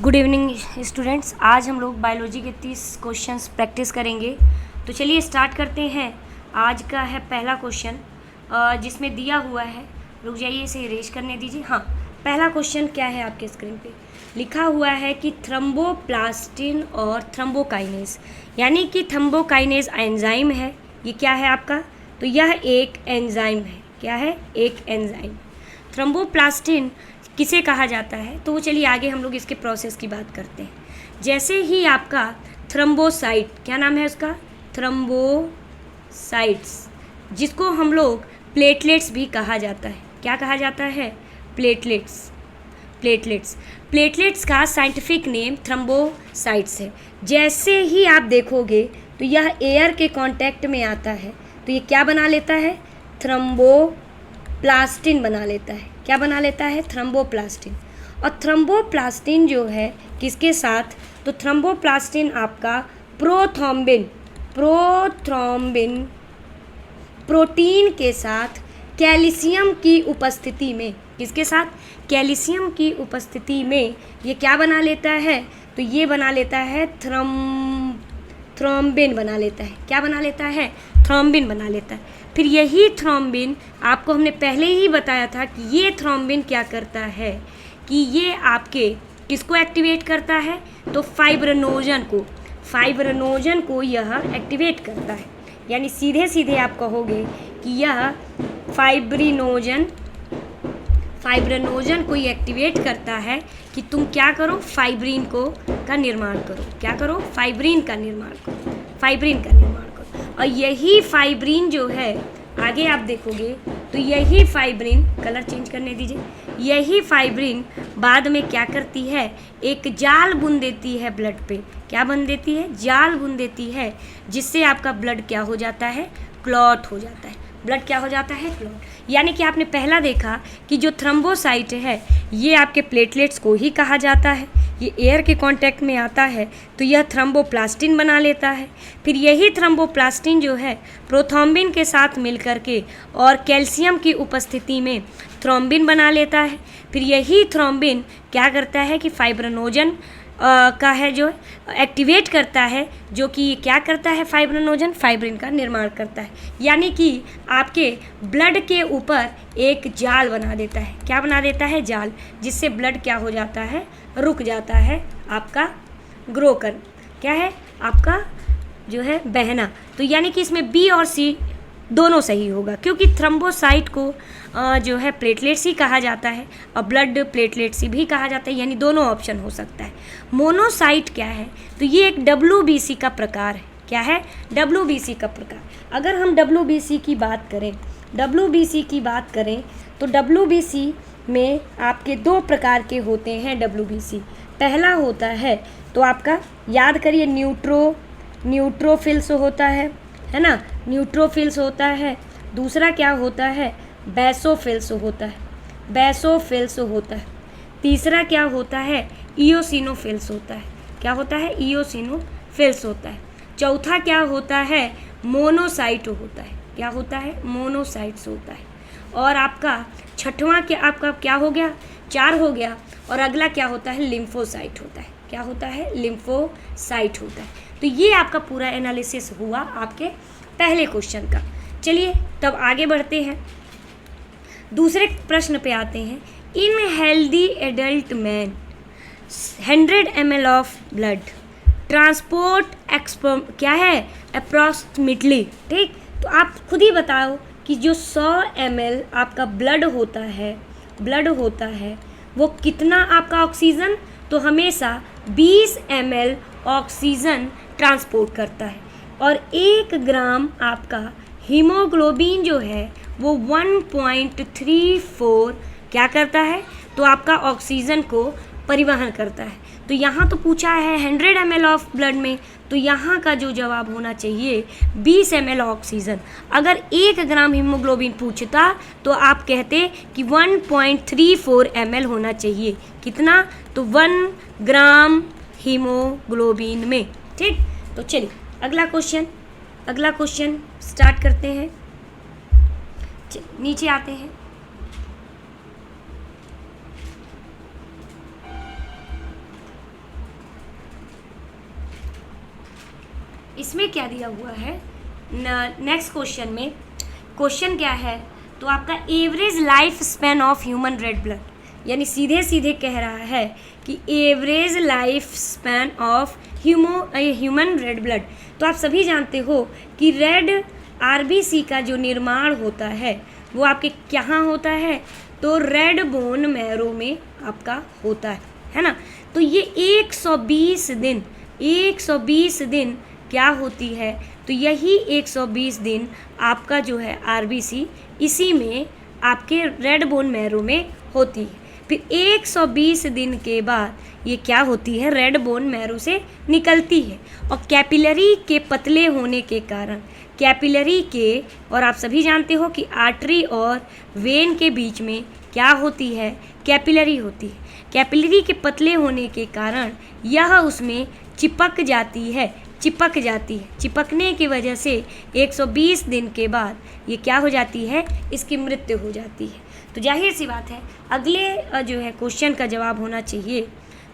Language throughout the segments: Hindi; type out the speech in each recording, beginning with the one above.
Good evening students. आज हम लोग बायोलॉजी के 30 क्वेश्चंस प्रैक्टिस करेंगे। तो चलिए स्टार्ट करते हैं। आज का है पहला क्वेश्चन जिसमें दिया हुआ है, रुक जाइए इसे इरेज करने दीजिए। हाँ, पहला क्वेश्चन क्या है आपके स्क्रीन पे लिखा हुआ है कि थ्रोम्बोप्लास्टिन और थ्रोम्बोकाइनेज, यानी कि थ्रोम्बोकाइनेज एंजाइम है। ये क्या है आपका? तो यह एक एंजाइम है। क्या है? एक एंजाइम। थ्रोम्बोप्लास्टिन किसे कहा जाता है? तो चलिए आगे हम लोग इसके प्रोसेस की बात करते हैं। जैसे ही आपका थ्रोम्बोसाइट, क्या नाम है उसका? थ्रोम्बोसाइट्स, जिसको हम लोग प्लेटलेट्स भी कहा जाता है। क्या कहा जाता है? प्लेटलेट्स। प्लेटलेट्स का साइंटिफिक नेम थ्रोम्बोसाइट्स है। जैसे ही आप देखोगे तो यह एयर के कांटेक्ट में आता है तो ये क्या बना लेता है? थ्रोम्बोप्लास्टिन बना लेता है। क्या बना लेता है? थ्रोम्बोप्लास्टिन। और थ्रोम्बोप्लास्टिन जो है किसके साथ? तो थ्रोम्बोप्लास्टिन आपका प्रोथ्रोम्बिन प्रोटीन के साथ कैल्शियम की उपस्थिति में, किसके साथ? कैल्शियम की उपस्थिति में ये क्या बना लेता है? तो ये बना लेता है थ्रोम्बिन बना लेता है। क्या बना लेता है? थ्रोम्बिन बना लेता है। फिर यही थ्रोम्बिन, आपको हमने पहले ही बताया था कि ये थ्रोम्बिन क्या करता है कि ये आपके किसको एक्टिवेट करता है? तो फाइब्रिनोजन को यह एक्टिवेट करता है। यानी सीधे सीधे आप कहोगे कि यह फाइब्रिनोजन को ही एक्टिवेट करता है कि तुम क्या करो? फाइब्रिन का निर्माण करो। क्या करो? फाइब्रिन का निर्माण करो। और यही फाइब्रिन जो है, आगे आप देखोगे तो यही फाइब्रिन, कलर चेंज करने दीजिए, यही फाइब्रिन बाद में क्या करती है? एक जाल बुन देती है ब्लड पे। क्या बन देती है? जाल बुन देती है, जिससे आपका ब्लड क्या हो जाता है? क्लॉट हो जाता है। ब्लड क्या हो जाता है? क्लॉट। यानी कि आपने पहला देखा कि जो थ्रोम्बोसाइट है ये आपके प्लेटलेट्स को ही कहा जाता है। ये एयर के कांटेक्ट में आता है तो यह थ्रोम्बोप्लास्टिन बना लेता है। फिर यही थ्रोम्बोप्लास्टिन जो है प्रोथ्रोम्बिन के साथ मिलकर के और कैल्शियम की उपस्थिति में थ्रोम्बिन बना लेता है। फिर यही थ्रोम्बिन क्या करता है कि फाइब्रिनोजन का है जो एक्टिवेट करता है, जो कि क्या करता है? फाइब्रिनोजन फाइब्रिन का निर्माण करता है। यानी कि आपके ब्लड के ऊपर एक जाल बना देता है। क्या बना देता है? जाल, जिससे ब्लड क्या हो जाता है? रुक जाता है आपका ग्रो कर, क्या है आपका जो है बहना। तो यानी कि इसमें बी और सी दोनों सही होगा, क्योंकि थ्रोम्बोसाइट को जो है प्लेटलेट्स ही कहा जाता है और ब्लड प्लेटलेट्स भी कहा जाता है, यानी दोनों ऑप्शन हो सकता है। मोनोसाइट क्या है? तो ये एक WBC का प्रकार है। क्या है? WBC का प्रकार। अगर हम WBC की बात करें तो WBC में आपके दो प्रकार के होते हैं। WBC पहला होता है तो आपका याद करिए न्यूट्रोफिल्स होता है ना? न्यूट्रोफिल्स होता है। दूसरा क्या होता है? बेसोफिल्स होता है। तीसरा क्या होता है? इओसिनोफिल्स होता है। क्या होता है? इओसिनोफिल्स होता है। चौथा क्या होता है? मोनोसाइट होता है। क्या होता है? मोनोसाइट्स होता है। और आपका छठवां आपका क्या हो गया? 4 हो गया। और अगला क्या होता है? लिम्फोसाइट होता है। क्या होता है? लिम्फोसाइट होता है। तो ये आपका पूरा एनालिसिस हुआ आपके पहले क्वेश्चन का। चलिए तब आगे बढ़ते हैं, दूसरे प्रश्न पे आते हैं। इन healthy adult man 100 ml of blood transport क्या है? अप्रॉक्सीमेटली। ठीक, तो आप खुद ही बताओ कि जो 100 ml आपका ब्लड होता है वो कितना आपका ऑक्सीजन? तो हमेशा 20 ml ऑक्सीजन ट्रांसपोर्ट करता है। और 1 ग्राम आपका हीमोग्लोबिन जो है वो 1.34 क्या करता है? तो आपका ऑक्सीजन को परिवहन करता है। तो यहाँ तो पूछा है 100 ml ऑफ ब्लड में, तो यहाँ का जो जवाब होना चाहिए 20 ml ऑक्सीजन। अगर 1 ग्राम हीमोग्लोबिन पूछता तो आप कहते कि 1.34 ml होना चाहिए। कितना? तो 1 ग्राम हीमोग्लोबिन में। ठीक, तो चलिए अगला क्वेश्चन स्टार्ट करते हैं। नीचे आते हैं। इसमें क्या दिया हुआ है नेक्स्ट क्वेश्चन में, क्वेश्चन क्या है, तो आपका average life span of human red blood, यानी सीधे सीधे कह रहा है कि average life span of human red blood. तो आप सभी जानते हो कि रेड आरबीसी का जो निर्माण होता है वो आपके कहाँ होता है, तो रेड बोन मैरो में आपका होता है ना। तो ये 120 दिन क्या होती है, तो यही 120 दिन आपका जो है आरबीसी इसी में आपके रेड बोन मैरो में होती है। फिर 120 दिन के बाद ये क्या होती है, रेड बोन मैरो से निकलती है। और कैपिलरी के पतले होने के कारण, कैपिलरी के, और आप सभी जानते हो कि आर्टरी और वेन के बीच में क्या होती है, कैपिलरी होती है। कैपिलरी के पतले होने के कारण यह उसमें चिपक जाती है। चिपकने की वजह से 120 दिन के बाद ये क्या हो जाती है, इसकी मृत्यु हो जाती है। तो जाहिर सी बात है अगले जो है क्वेश्चन का जवाब होना चाहिए,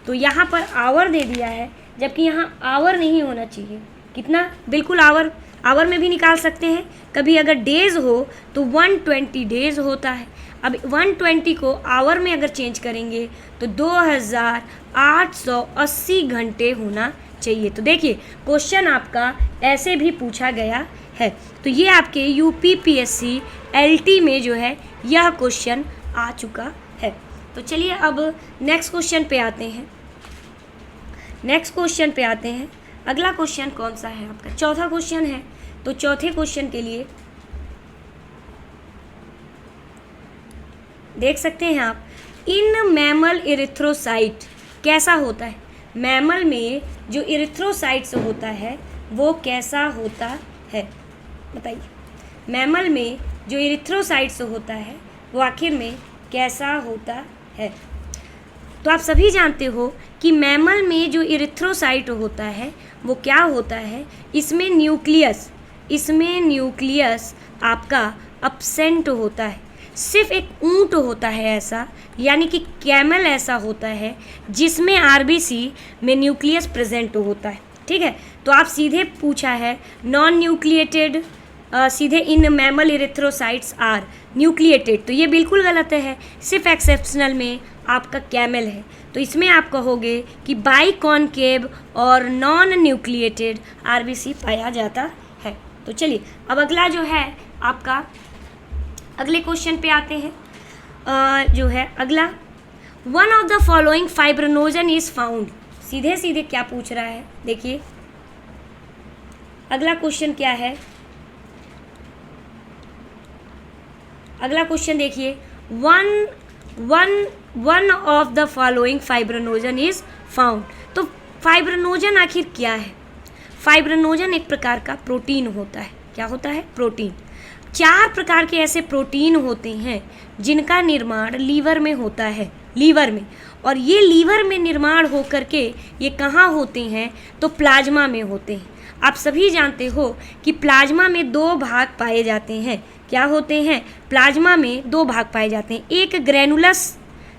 तो यहाँ पर आवर दे दिया है, जबकि यहाँ आवर नहीं होना चाहिए। कितना, बिल्कुल आवर में भी निकाल सकते हैं। कभी अगर डेज हो तो 120 डेज होता है। अब 120 को आवर में अगर चेंज करेंगे तो 2880 घंटे होना चाहिए। तो देखिए क्वेश्चन आपका ऐसे भी पूछा गया है। तो ये आपके यूपीपीएससी एलटी में जो है यह क्वेश्चन आ चुका है। तो चलिए अब नेक्स्ट क्वेश्चन पे आते हैं। अगला क्वेश्चन कौन सा है आपका, चौथा क्वेश्चन है। तो चौथे क्वेश्चन के लिए देख सकते हैं आप, इन मैमल इरिथ्रोसाइट कैसा होता है, मैमल में जो इरिथ्रोसाइट्स होता है वो कैसा होता है, बताइए। मैमल में जो इरिथ्रोसाइट्स होता है वो आखिर में कैसा होता है। तो आप सभी जानते हो कि मैमल में जो इरिथ्रोसाइट होता है वो क्या होता है, इसमें न्यूक्लियस आपका अब्सेंट होता है। सिर्फ एक ऊंट होता है ऐसा, यानी कि कैमल ऐसा होता है जिसमें आरबीसी में न्यूक्लियस प्रेजेंट होता है। ठीक है, तो आप सीधे पूछा है नॉन न्यूक्लिएटेड, सीधे इन मैमल इरिथ्रोसाइट्स आर न्यूक्लिएटेड, तो ये बिल्कुल गलत है। सिर्फ एक्सेप्शनल में आपका कैमल है। तो इसमें आप कहोगे कि बाइकॉनकेव और नॉन न्यूक्लिएटेड आरबीसी पाया जाता है। तो चलिए अब अगला जो है आपका, अगले क्वेश्चन पे आते हैं। जो है अगला, one of the following fibrinogen is found, सीधे सीधे क्या पूछ रहा है, देखिए अगला क्वेश्चन क्या है। अगला क्वेश्चन देखिए, one of the following fibrinogen is found. तो फाइब्रोनोजन आखिर क्या है, फाइब्रोनोजन एक प्रकार का प्रोटीन होता है। क्या होता है, प्रोटीन। 4 प्रकार के ऐसे प्रोटीन होते हैं जिनका निर्माण लीवर में होता है, लीवर में। और ये लीवर में निर्माण हो करके ये कहाँ होते हैं, तो प्लाज्मा में होते हैं। आप सभी जानते हो कि प्लाज्मा में 2 भाग पाए जाते हैं। क्या होते हैं, प्लाज्मा में 2 भाग पाए जाते हैं। एक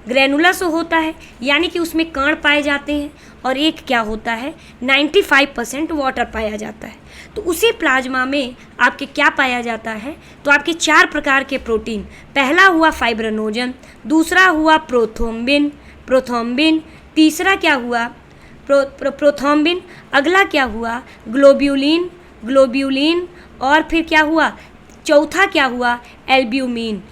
ग्रैनुलस होता है, यानी कि उसमें कण पाए जाते हैं, और एक क्या होता है, 95% वाटर पाया जाता है। तो उसी प्लाज्मा में आपके क्या पाया जाता है, तो आपके 4 प्रकार के प्रोटीन। पहला हुआ फाइब्रोनोजन, दूसरा हुआ प्रोथ्रोम्बिन, तीसरा क्या हुआ, प्रोथ्रोम्बिन, अगला क्या हुआ, ग्लोब्यूलिन, और फिर क्या हुआ, चौथा क्या हुआ, एल्ब्यूमिन।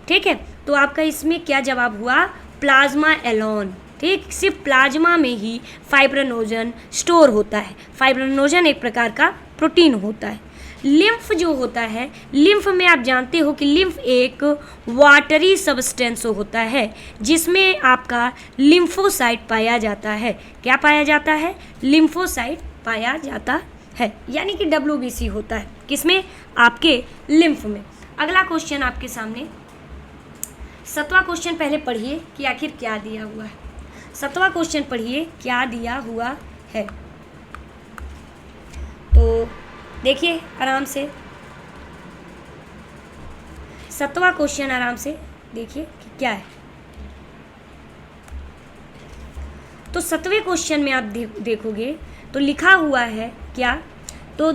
ठीक है, तो आपका इसमें क्या जवाब हुआ, प्लाज्मा एलोन। ठीक, सिर्फ प्लाज्मा में ही फाइब्रोनोजन स्टोर होता है। फाइब्रोनोजन एक प्रकार का प्रोटीन होता है। लिम्फ जो होता है, लिम्फ में आप जानते हो कि लिम्फ एक वाटरी सब्सटेंस होता है जिसमें आपका लिम्फोसाइट पाया जाता है। क्या पाया जाता है, लिम्फोसाइट पाया जाता है, यानी कि WBC होता है किसमें, आपके लिम्फ में। अगला क्वेश्चन आपके सामने, 7वां क्वेश्चन पहले पढ़िए कि आखिर क्या दिया हुआ है। 7वां क्वेश्चन पढ़िए क्या दिया हुआ है। तो देखिए आराम से 7वां क्वेश्चन आराम से देखिए कि क्या है। तो 7वें क्वेश्चन में आप देखोगे तो लिखा हुआ है क्या? तो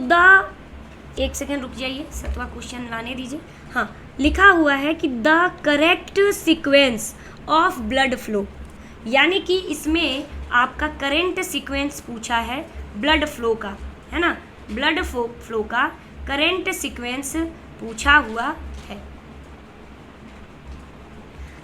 एक सेकेंड रुक जाइए, 7वां क्वेश्चन लाने दीजिए। हाँ, लिखा हुआ है कि the correct sequence of blood flow, यानी कि इसमें आपका करेंट सीक्वेंस पूछा है ब्लड फ्लो का, है ना, ब्लड फ्लो का करेंट सीक्वेंस पूछा हुआ है।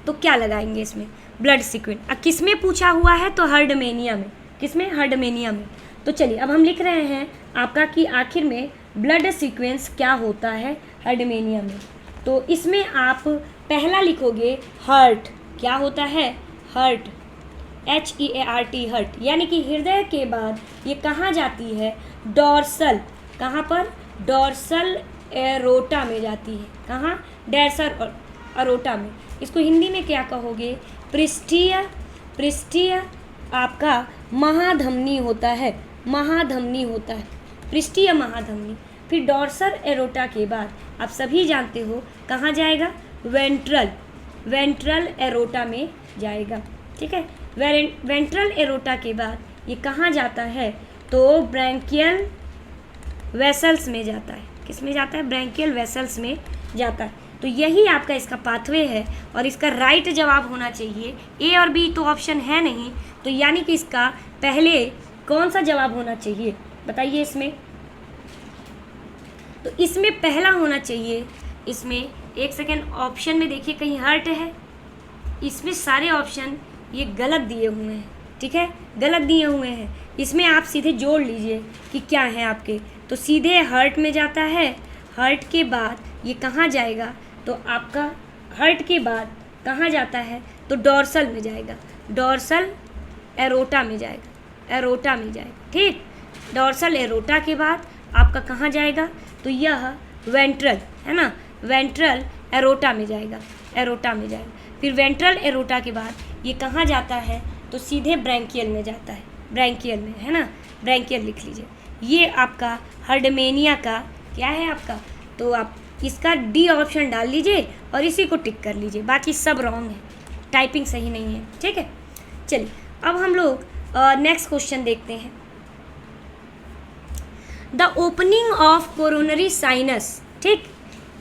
तो क्या लगाएंगे इसमें? Blood sequence. अब किस में पूछा हुआ है? तो हर्डमेनिया में। किसमें? हर्डमेनिया में। तो चलिए अब हम लिख रहे हैं आपका कि आखिर में ब्लड सीक्वेंस क्या होता है हर्डमेनिया में। तो इसमें आप पहला लिखोगे हार्ट। क्या होता है? हार्ट, HEART, हार्ट, यानी कि हृदय के बाद ये कहाँ जाती है? डॉर्सल। कहाँ पर? डॉर्सल एरोटा में जाती है। कहाँ? डॉर्सल एरोटा में। इसको हिंदी में क्या कहोगे? पृष्ठीय आपका महाधमनी होता है, महाधमनी होता है, पृष्ठीय महाधमनी। फिर डॉर्सल एरोटा के बाद आप सभी जानते हो कहाँ जाएगा? वेंट्रल एरोटा में जाएगा। ठीक है, वेंट्रल एरोटा के बाद ये कहाँ जाता है? तो ब्रैंकियल वेसल्स में जाता है। किस में जाता है? ब्रैंकियल वेसल्स में जाता है। तो यही आपका इसका पाथवे है और इसका राइट जवाब होना चाहिए। ए और बी तो ऑप्शन है नहीं, तो यानी कि इसका पहले कौन सा जवाब होना चाहिए बताइए इसमें? तो इसमें पहला होना चाहिए, इसमें एक सेकेंड, ऑप्शन में देखिए कहीं हार्ट है, इसमें सारे ऑप्शन ये गलत दिए हुए हैं। ठीक है, गलत दिए हुए हैं। इसमें आप सीधे जोड़ लीजिए कि क्या है आपके। तो सीधे हार्ट में जाता है, हार्ट के बाद ये कहाँ जाएगा? तो आपका हार्ट के बाद कहाँ जाता है? तो डॉर्सल में जाएगा, डॉर्सल एरोटा में जाएगा, एरोटा में जाएगा। ठीक, डॉर्सल एरोटा के बाद आपका कहाँ जाएगा? तो यह वेंट्रल, है ना, वेंट्रल एरोटा में जाएगा, एरोटा में जाएगा। फिर वेंट्रल एरोटा के बाद ये कहाँ जाता है? तो सीधे ब्रैंकियल में जाता है, ब्रैंकियल में, है ना, ब्रैंकियल लिख लीजिए। ये आपका हर्डमेनिया का क्या है आपका? तो आप इसका डी ऑप्शन डाल लीजिए और इसी को टिक कर लीजिए, बाकी सब रॉन्ग है, टाइपिंग सही नहीं है। ठीक है, चलिए अब हम लोग नेक्स्ट क्वेश्चन देखते हैं। The opening of coronary sinus, ठीक,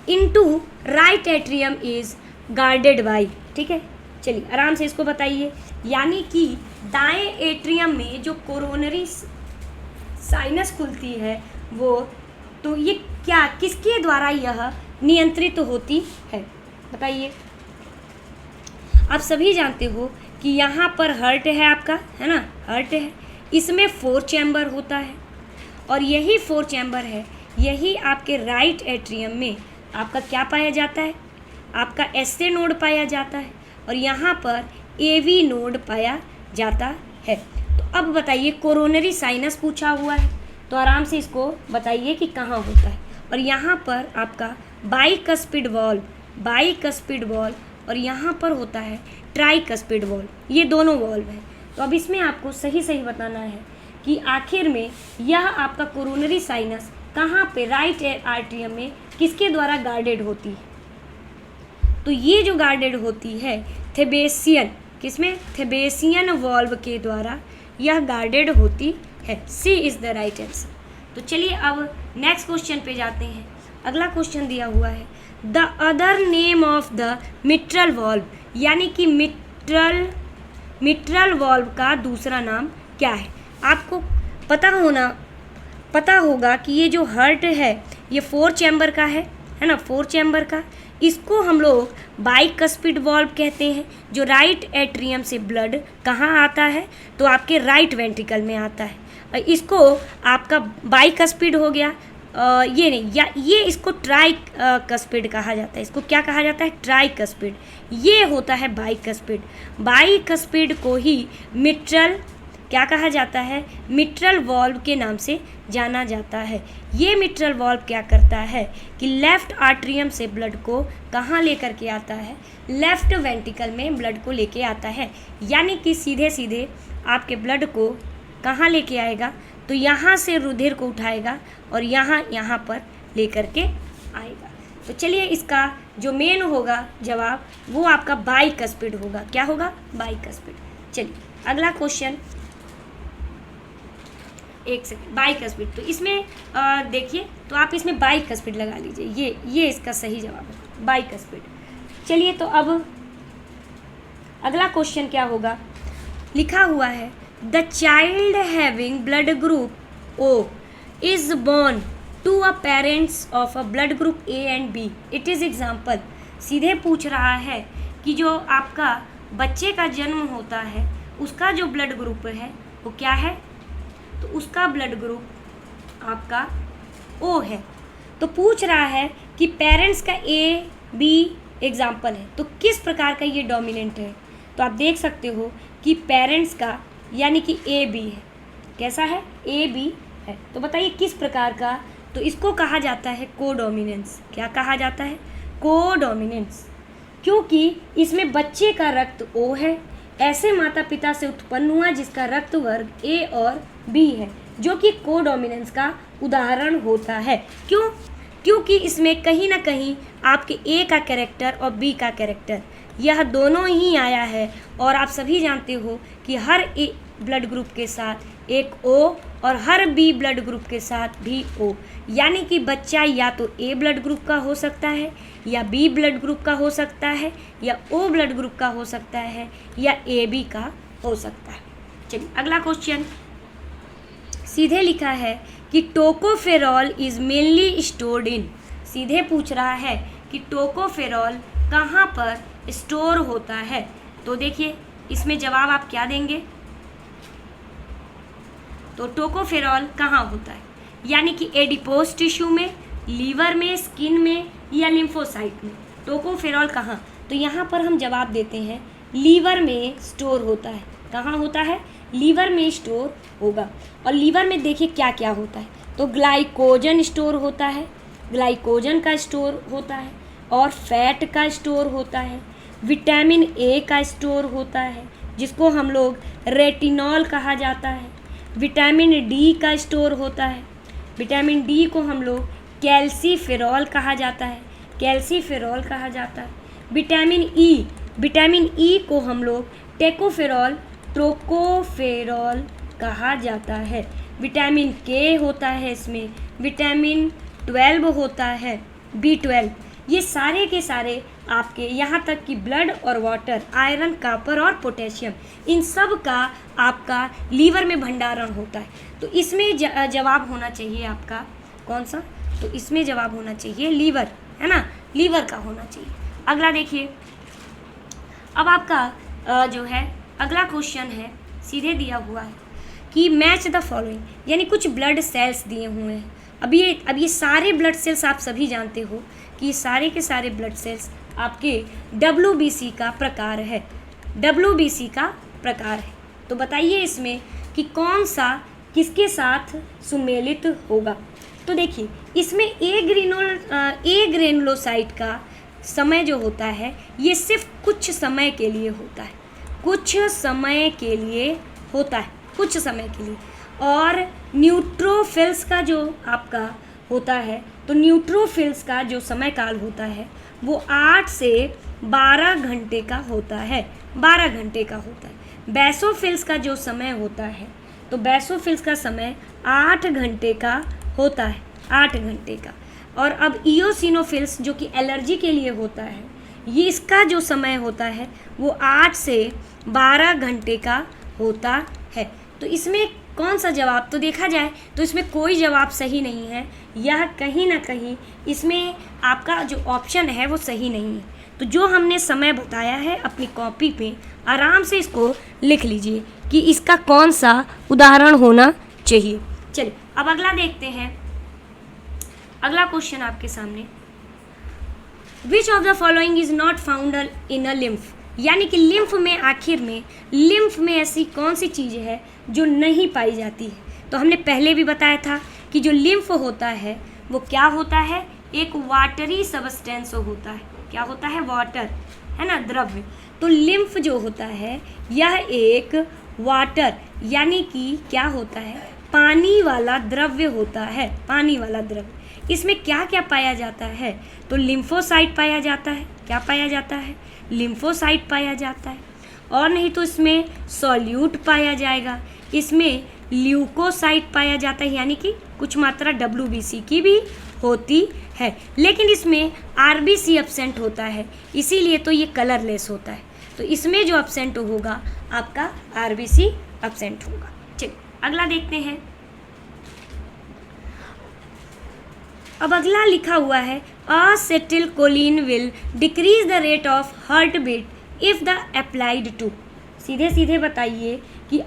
into right atrium is guarded by. ठीक है, चलिए आराम से इसको बताइए। यानी कि दाएं एट्रियम में जो कोरोनरी साइनस खुलती है वो, तो ये क्या, किसके द्वारा यह नियंत्रित होती है बताइए? आप सभी जानते हो कि यहाँ पर हार्ट है आपका, है ना, हार्ट है, इसमें 4 चैम्बर होता है और यही 4 चैम्बर है, यही आपके राइट एट्रियम में आपका क्या पाया जाता है? आपका SA नोड पाया जाता है और यहाँ पर AV नोड पाया जाता है। तो अब बताइए, कोरोनरी साइनस पूछा हुआ है तो आराम से इसको बताइए कि कहाँ होता है। और यहाँ पर आपका बाइकस्पिड वॉल्व, बाइकस्पिड वॉल्व, और यहाँ पर होता है ट्राइकस्पिड वॉल्व, ये दोनों वॉल्व हैं। तो अब इसमें आपको सही सही बताना है कि आखिर में यह आपका कोरोनरी साइनस कहाँ पे, राइट आर्टरियम में किसके द्वारा गार्डेड होती है? तो ये जो गार्डेड होती है थेबेसियन, किसमें? थेबेसियन वॉल्व के द्वारा यह गार्डेड होती है। सी इज़ द राइट आंसर। तो चलिए अब नेक्स्ट क्वेश्चन पे जाते हैं। अगला क्वेश्चन दिया हुआ है, the other name of the mitral valve, यानी कि मिट्रल वॉल्व का दूसरा नाम क्या है? आपको पता होगा कि ये जो हार्ट है ये 4 चैम्बर का है ना, 4 चैम्बर का। इसको हम लोग बाइकस्पिड वॉल्व कहते हैं। जो राइट एट्रियम से ब्लड कहाँ आता है? तो आपके राइट वेंट्रिकल में आता है। इसको आपका बाइकस्पिड हो गया, ये नहीं, या ये इसको ट्राइकस्पिड कहा जाता है। इसको क्या कहा जाता है? ट्राइकस्पिड। ये होता है बाइकस्पिड। बाइकस्पिड को ही मिट्रल क्या कहा जाता है? मिट्रल वॉल्व के नाम से जाना जाता है। ये मिट्रल वॉल्व क्या करता है कि लेफ़्ट आर्टरियम से ब्लड को कहाँ लेकर के आता है? लेफ़्ट वेंट्रिकल में ब्लड को लेके आता है। यानी कि सीधे सीधे आपके ब्लड को कहाँ लेके आएगा? तो यहाँ से रुधिर को उठाएगा और यहाँ पर लेकर के आएगा। तो चलिए इसका जो मेन होगा जवाब वो आपका बाइकस्पिड होगा। क्या होगा? बाइकस्पिड। चलिए अगला क्वेश्चन, एक सेकेंड, बाइकस्पिड। तो इसमें देखिए, तो आप इसमें बाइकस्पिड लगा लीजिए, ये इसका सही जवाब है, बाइकस्पिड। चलिए, तो अब अगला क्वेश्चन क्या होगा, लिखा हुआ है the child having blood group O is born to a parents of a blood group A and B, it is example. सीधे पूछ रहा है कि जो आपका बच्चे का जन्म होता है उसका जो ब्लड ग्रुप है वो क्या है, तो उसका ब्लड ग्रुप आपका ओ है। तो पूछ रहा है कि पेरेंट्स का ए बी एग्जाम्पल है, तो किस प्रकार का ये डोमिनेंट है। तो आप देख सकते हो कि पेरेंट्स का यानी कि ए बी है, कैसा है, ए बी है। तो बताइए किस प्रकार का, तो इसको कहा जाता है कोडोमिनेंस। क्या कहा जाता है, कोडोमिनेंस, क्योंकि इसमें बच्चे का रक्त ओ है, ऐसे माता पिता से उत्पन्न हुआ जिसका रक्त वर्ग ए और बी है, जो कि कोडोमिनेंस का उदाहरण होता है। क्यों, क्योंकि इसमें कहीं ना कहीं आपके ए का कैरेक्टर और बी का कैरेक्टर यह दोनों ही आया है। और आप सभी जानते हो कि हर ए ब्लड ग्रुप के साथ एक ओ और हर बी ब्लड ग्रुप के साथ भी ओ, यानी कि बच्चा या तो ए ब्लड ग्रुप का हो सकता है या बी ब्लड ग्रुप का हो सकता है या ओ ब्लड ग्रुप का हो सकता है या ए बी का हो सकता है। चलिए अगला क्वेश्चन, सीधे लिखा है कि tocopherol is mainly stored in, सीधे पूछ रहा है कि टोकोफेरॉल कहाँ पर स्टोर होता है। तो देखिए इसमें जवाब आप क्या देंगे, तो टोकोफेरॉल कहाँ होता है, यानी कि एडिपोज टिश्यू में, लीवर में, स्किन में या लिम्फोसाइट में। टोकोफेरॉल कहाँ, तो यहाँ पर हम जवाब देते हैं लीवर में स्टोर होता है। कहाँ होता है, लीवर में स्टोर होगा। और लीवर में देखिए क्या क्या होता है, तो ग्लाइकोजन स्टोर होता है, ग्लाइकोजन का स्टोर होता है, और फैट का स्टोर होता है, विटामिन ए का स्टोर होता है जिसको हम लोग रेटिनॉल कहा जाता है, विटामिन डी का स्टोर होता है, विटामिन डी को हम लोग कैल्सीफेरॉल कहा जाता है, कैल्सीफेरॉल कहा जाता है, विटामिन ई को हम लोग टेकोफेरॉल, ट्रोकोफेरॉल कहा जाता है, विटामिन के होता है इसमें, विटामिन 12 होता है, B12। ये सारे के सारे आपके यहाँ तक कि ब्लड और वाटर, आयरन, कॉपर और पोटेशियम, इन सब का आपका लीवर में भंडारण होता है। तो इसमें जवाब होना चाहिए आपका कौन सा, तो इसमें जवाब होना चाहिए लीवर, है ना, लीवर का होना चाहिए। अगला देखिए, अब आपका जो है अगला क्वेश्चन है, सीधे दिया हुआ है कि मैच द फॉलोइंग, यानी कुछ ब्लड सेल्स दिए हुए हैं। अब ये सारे ब्लड सेल्स आप सभी जानते हो कि सारे के सारे ब्लड सेल्स आपके WBC का प्रकार है, WBC का प्रकार है। तो बताइए इसमें कि कौन सा किसके साथ सुमेलित होगा। तो देखिए इसमें ए ग्रेनुलोसाइट का समय जो होता है ये सिर्फ कुछ समय के लिए होता है, कुछ समय के लिए होता है, कुछ समय के लिए। और न्यूट्रोफिल्स का जो आपका होता है, तो न्यूट्रोफिल्स का जो समय काल होता है वो 8 से 12 घंटे का होता है, 12 घंटे का होता है। बेसोफिल्स का जो समय होता है, तो बेसोफिल्स का समय 8 घंटे का होता है, 8 घंटे का। और अब इयोसिनोफिल्स जो कि एलर्जी के लिए होता है, ये इसका जो समय होता है वो 8 से 12 घंटे का होता है। तो इसमें कौन सा जवाब, तो देखा जाए तो इसमें कोई जवाब सही नहीं है, यह कहीं ना कहीं इसमें आपका जो ऑप्शन है वो सही नहीं है। तो जो हमने समय बताया है अपनी कॉपी पे आराम से इसको लिख लीजिए कि इसका कौन सा उदाहरण होना चाहिए। चलिए अब अगला देखते हैं, अगला क्वेश्चन आपके सामने, which of the following is not found in a lymph, यानी कि लिम्फ में, आखिर में लिम्फ में ऐसी कौन सी चीज़ है जो नहीं पाई जाती है। तो हमने पहले भी बताया था कि जो लिम्फ होता है वो क्या होता है, एक वाटरी सबस्टेंस होता है। क्या होता है, वाटर, है ना, द्रव्य। तो लिम्फ जो होता है यह एक वाटर यानी कि क्या होता है, पानी वाला द्रव्य होता है, पानी वाला द्रव्य। इसमें क्या क्या पाया जाता है, तो लिम्फोसाइट पाया जाता है। क्या पाया जाता है, लिम्फोसाइट पाया जाता है। और नहीं तो इसमें सॉल्यूट पाया जाएगा, इसमें ल्यूकोसाइट पाया जाता है, यानी कि कुछ मात्रा WBC की भी होती है, लेकिन इसमें RBC एब्सेंट होता है, इसीलिए तो ये कलरलेस होता है। तो इसमें जो एब्सेंट होगा आपका RBC एब्सेंट होगा। चलिए अगला देखते हैं। अब अगला लिखा हुआ है acetylcholine will decrease the rate of heart beat if the applied to. सीधे सीधे बताइए कि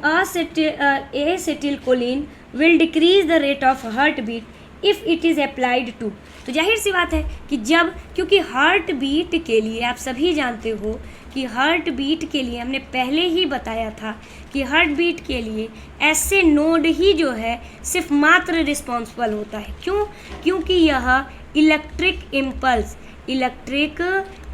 acetylcholine will decrease the rate of heart beat if it is applied to. तो जाहिर सी बात है कि जब, क्योंकि हार्ट बीट के लिए आप सभी जानते हो कि हार्ट बीट के लिए हमने पहले ही बताया था कि हार्ट बीट के लिए ऐसे नोड ही जो है सिर्फ मात्र रिस्पॉन्सिबल होता है। क्यों? क्योंकि यह इलेक्ट्रिक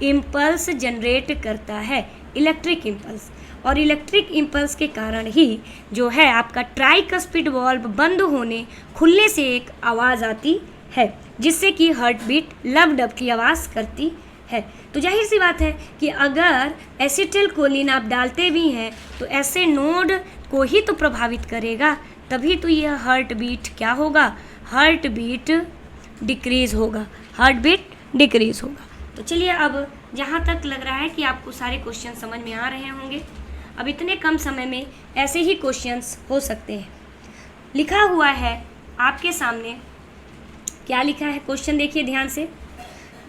इम्पल्स जनरेट करता है, इलेक्ट्रिक इम्पल्स, और इलेक्ट्रिक इम्पल्स के कारण ही जो है आपका ट्राइकस्पिड वाल्व बंद होने खुलने से एक आवाज़ आती है, जिससे कि हार्ट बीट लब डब की आवाज़ करती है। तो जाहिर सी बात है कि अगर एसिटिलकोलिन आप डालते भी हैं तो ऐसे नोड को ही तो प्रभावित करेगा, तभी तो यह हार्ट बीट क्या होगा, हार्ट बीट डिक्रीज़ होगा, हार्ट बीट डिक्रीज़ होगा। तो चलिए अब जहाँ तक लग रहा है कि आपको सारे क्वेश्चन समझ में आ रहे होंगे, अब इतने कम समय में ऐसे ही क्वेश्चंस हो सकते हैं। लिखा हुआ है आपके सामने, क्या लिखा है क्वेश्चन देखिए ध्यान से।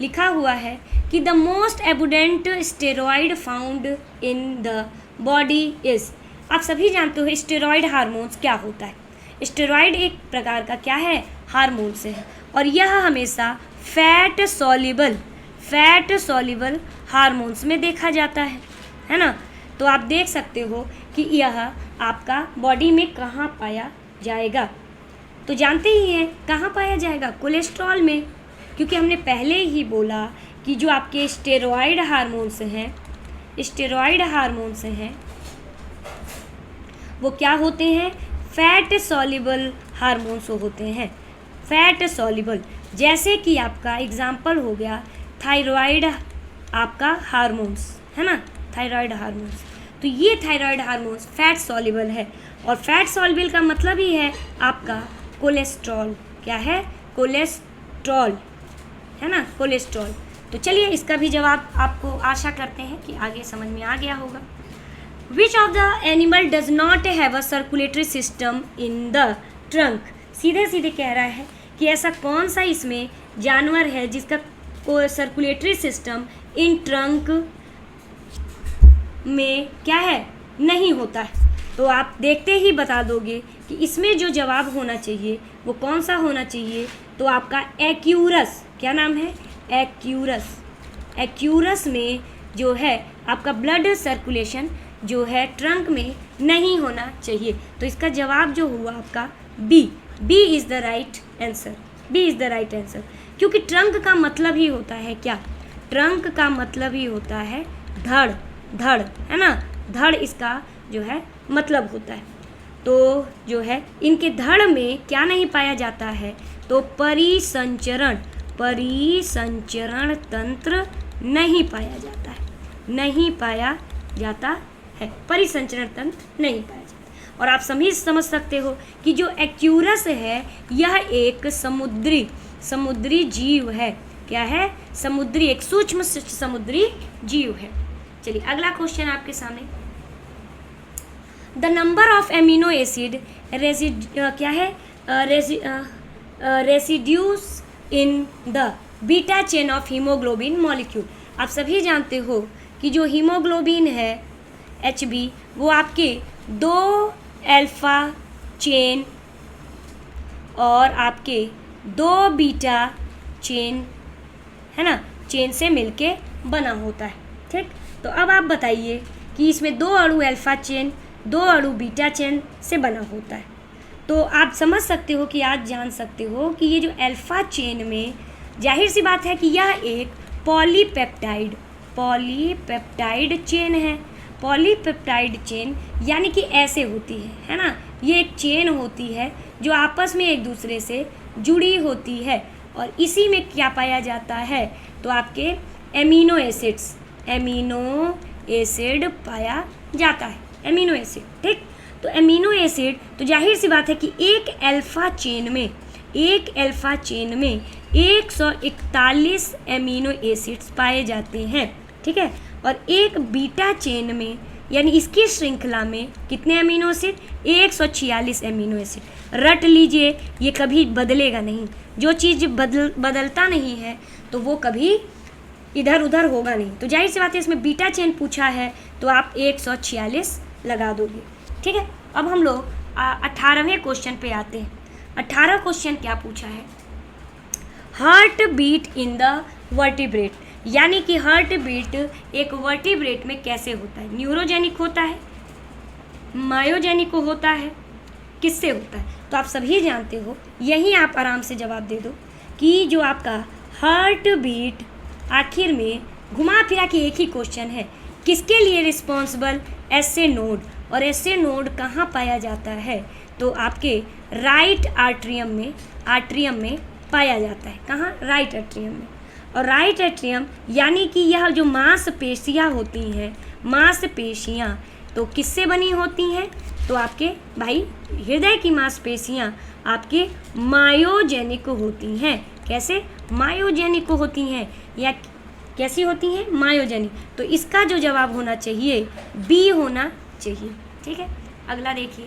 लिखा हुआ है कि the most abundant steroid found in the body is. आप सभी जानते हो स्टेरॉइड हार्मोन्स क्या होता है। स्टेरॉइड एक प्रकार का क्या है, हार्मोन से है, और यह हमेशा फैट सॉल्युबल हार्मोन्स में देखा जाता है ना। तो आप देख सकते हो कि यह आपका बॉडी में कहाँ पाया जाएगा, तो जानते ही हैं कहाँ पाया जाएगा, कोलेस्ट्रॉल में, क्योंकि हमने पहले ही बोला कि जो आपके स्टेरॉइड हार्मोन्स हैं वो क्या होते हैं, फैट सॉल्युबल हार्मोन्स होते हैं, फैट सॉल्युबल। जैसे कि आपका एग्जाम्पल हो गया थायराइड आपका हार्मोन्स, है ना, थायराइड हार्मोन्स। तो ये थायराइड हार्मोन्स फैट सॉल्युबल है, और फैट सॉल्युबल का मतलब ही है आपका कोलेस्ट्रॉल। क्या है, कोलेस्ट्रॉल, है ना, कोलेस्ट्रॉल। तो चलिए इसका भी जवाब आपको आशा करते हैं कि आगे समझ में आ गया होगा। Which of the animal does not have a circulatory system in the trunk. सीधे सीधे कह रहा है कि ऐसा कौन सा इसमें जानवर है जिसका कोई सर्कुलेटरी सिस्टम इन ट्रंक में क्या है, नहीं होता है। तो आप देखते ही बता दोगे कि इसमें जो जवाब होना चाहिए वो कौन सा होना चाहिए। तो आपका एक्यूरस, क्या नाम है, एक्यूरस में जो है आपका ब्लड सर्कुलेशन जो है ट्रंक में नहीं होना चाहिए। तो इसका जवाब जो हुआ आपका B is the right answer, B is the right answer. क्योंकि ट्रंक का मतलब ही होता है क्या, ट्रंक का मतलब ही होता है धड़, है ना, धड़ इसका जो है मतलब होता है। तो जो है इनके धड़ में क्या नहीं पाया जाता है, तो परिसंचरण तंत्र नहीं पाया जाता है, परिसंचरण तंत्र नहीं पाया जाता। और आप समझ सकते हो कि जो एक्यूरस है यह एक समुद्री जीव है। क्या है, समुद्री, एक सूक्ष्म समुद्री जीव है। चलिए अगला क्वेश्चन आपके सामने। The number of amino acid residues in the beta chain of haemoglobin molecule. आप सभी जानते हो कि जो हीमोग्लोबिन है HB वो आपके 2 अल्फा चेन और आपके 2 बीटा चेन, है ना, चेन से मिलके बना होता है। ठीक, तो अब आप बताइए कि इसमें 2 अणु अल्फा चेन, 2 अणु बीटा चेन से बना होता है। तो आप समझ सकते हो कि आज जान सकते हो कि ये जो अल्फा चेन में जाहिर सी बात है कि यह एक पॉलीपेप्टाइड चेन है। पॉलीपेप्टाइड चेन यानी कि ऐसे होती है ना, ये एक चेन होती है जो आपस में एक दूसरे से जुड़ी होती है, और इसी में क्या पाया जाता है, तो आपके एमिनो एसिड पाया जाता है, एमिनो एसिड। ठीक, तो एमिनो एसिड, तो जाहिर सी बात है कि एक अल्फा चेन में 141 एमिनो एसिड्स पाए जाते हैं, ठीक है। और एक बीटा चेन में, यानी इसकी श्रृंखला में कितने अमीनो एसिड? 146 amino acid. रट लीजिए, ये कभी बदलेगा नहीं। जो चीज़ बदलता नहीं है तो वो कभी इधर उधर होगा नहीं। तो जाहिर सी बात है इसमें बीटा चेन पूछा है तो आप 146 लगा दोगे, ठीक है। अब हम लोग 18वें क्वेश्चन पे आते हैं। 18 क्वेश्चन क्या पूछा है? Heart beat in the vertebrate, यानी कि हार्ट बीट एक वर्टिब्रेट में कैसे होता है? न्यूरोजेनिक होता है, मायोजेनिक होता है, किससे होता है? तो आप सभी जानते हो, यहीं आप आराम से जवाब दे दो कि जो आपका हार्ट बीट आखिर में घुमा फिरा के एक ही क्वेश्चन है, किसके लिए रिस्पॉन्सिबल? SA node. और एसए नोड कहाँ पाया जाता है? तो आपके राइट आर्ट्रियम में पाया जाता है। कहाँ? राइट आर्ट्रियम में। और राइट एट्रियम यानी कि यह जो मांसपेशियाँ होती हैं, मांसपेशियाँ तो किससे बनी होती हैं? तो आपके भाई हृदय की मांसपेशियाँ आपके मायोजेनिक होती हैं। कैसे? मायोजेनिक होती हैं, या कैसी होती हैं? मायोजेनिक। तो इसका जो जवाब होना चाहिए बी होना चाहिए, ठीक है। अगला देखिए,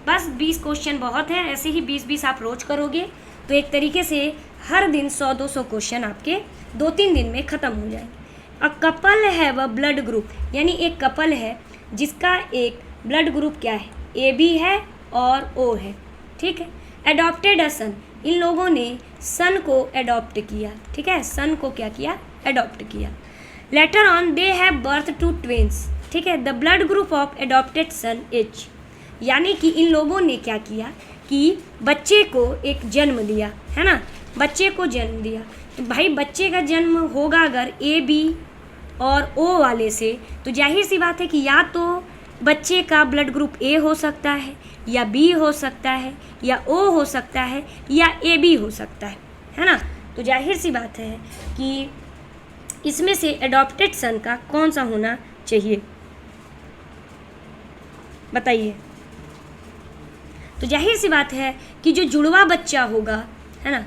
बस 20 क्वेश्चन बहुत हैं, ऐसे ही 20-20 आप रोज करोगे तो एक तरीके से हर दिन 100-200 क्वेश्चन आपके 2-3 दिन में ख़त्म हो जाएंगे। अ कपल है वह ब्लड ग्रुप, यानी एक कपल है जिसका एक ब्लड ग्रुप क्या है? AB है और O है, ठीक है। एडॉप्टेड अ सन, इन लोगों ने सन को एडॉप्ट किया, ठीक है। सन को क्या किया? एडॉप्ट किया। Later on they have birth to twins, ठीक है। The blood group of adopted son H, यानी कि इन लोगों ने क्या किया कि बच्चे को एक जन्म दिया, है ना, बच्चे को जन्म दिया। तो भाई बच्चे का जन्म होगा अगर AB और O वाले से, तो जाहिर सी बात है कि या तो बच्चे का ब्लड ग्रुप A हो सकता है, या B हो सकता है, या O हो सकता है, या AB हो सकता है ना। तो जाहिर सी बात है कि इसमें से एडॉप्टेड सन का कौन सा होना चाहिए, बताइए। तो जाहिर सी बात है कि जो जुड़वा बच्चा होगा, है ना,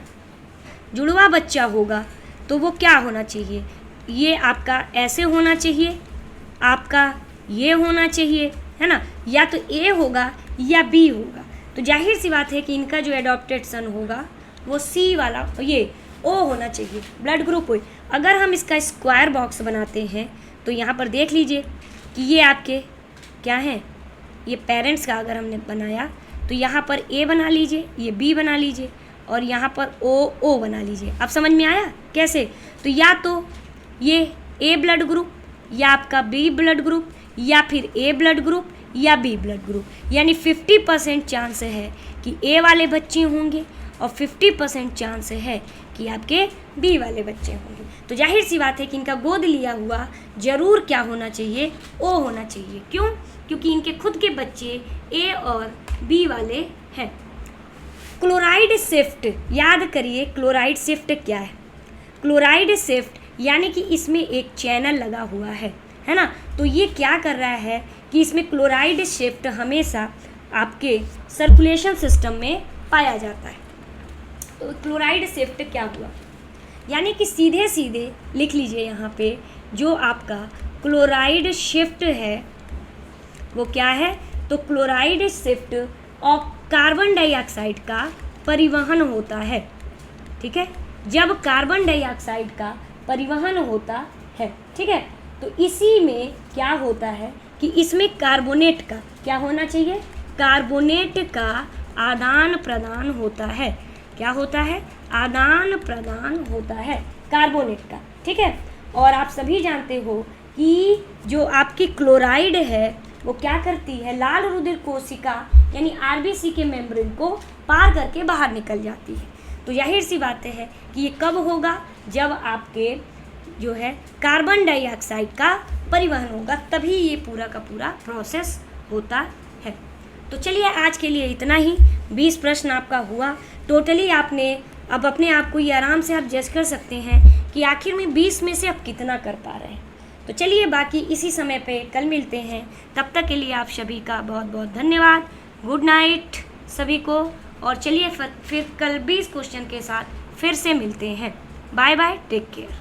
जुड़वा बच्चा होगा तो वो क्या होना चाहिए? ये आपका ऐसे होना चाहिए, आपका ये होना चाहिए, है ना, या तो A होगा या B होगा। तो जाहिर सी बात है कि इनका जो एडॉप्टेड सन होगा वो C वाला, ये O होना चाहिए, ब्लड ग्रुप O। अगर हम इसका स्क्वायर बॉक्स बनाते हैं तो यहाँ पर देख लीजिए कि ये आपके क्या हैं, ये पेरेंट्स का अगर हमने बनाया तो यहाँ पर A बना लीजिए, ये B बना लीजिए, और यहाँ पर O बना लीजिए। अब समझ में आया कैसे? तो या तो ये A ब्लड ग्रुप, या आपका B ब्लड ग्रुप, या फिर A ब्लड ग्रुप या B ब्लड ग्रुप, यानी 50% चांस है कि A वाले बच्चे होंगे और 50% चांस है कि आपके B वाले बच्चे होंगे। तो जाहिर सी बात है कि इनका गोद लिया हुआ जरूर क्या होना चाहिए? O होना चाहिए। क्यों? क्योंकि इनके खुद के बच्चे A और B वाले हैं। क्लोराइड शिफ्ट, याद करिए क्लोराइड शिफ्ट क्या है? क्लोराइड शिफ्ट यानी कि इसमें एक चैनल लगा हुआ है ना। तो ये क्या कर रहा है कि इसमें क्लोराइड शिफ्ट हमेशा आपके सर्कुलेशन सिस्टम में पाया जाता है। तो क्लोराइड शिफ्ट क्या हुआ? यानी कि सीधे सीधे लिख लीजिए यहाँ पे, जो आपका क्लोराइड शिफ्ट है वो क्या है? तो chloride shift of carbon dioxide का परिवहन होता है, ठीक है। जब कार्बन डाइऑक्साइड का परिवहन होता है, ठीक है, तो इसी में क्या होता है कि इसमें कार्बोनेट का क्या होना चाहिए? कार्बोनेट का आदान प्रदान होता है। क्या होता है? आदान प्रदान होता है कार्बोनेट का, ठीक है। और आप सभी जानते हो कि जो आपकी क्लोराइड है वो क्या करती है? लाल रुधिर कोशिका यानी RBC के मेम्ब्रेन को पार करके बाहर निकल जाती है। तो जाहिर सी बात है कि ये कब होगा? जब आपके जो है कार्बन डाइऑक्साइड का परिवहन होगा, तभी ये पूरा का पूरा प्रोसेस होता है। तो चलिए आज के लिए इतना ही। 20 प्रश्न आपका हुआ टोटली। आपने अब अपने आप को ये आराम से आप जज कर सकते हैं कि आखिर में 20 में से आप कितना कर पा रहे हैं। तो चलिए बाकी इसी समय पे कल मिलते हैं, तब तक के लिए आप सभी का बहुत बहुत धन्यवाद। गुड नाइट सभी को, और चलिए फिर कल 20 क्वेश्चन के साथ फिर से मिलते हैं। Bye bye, take care.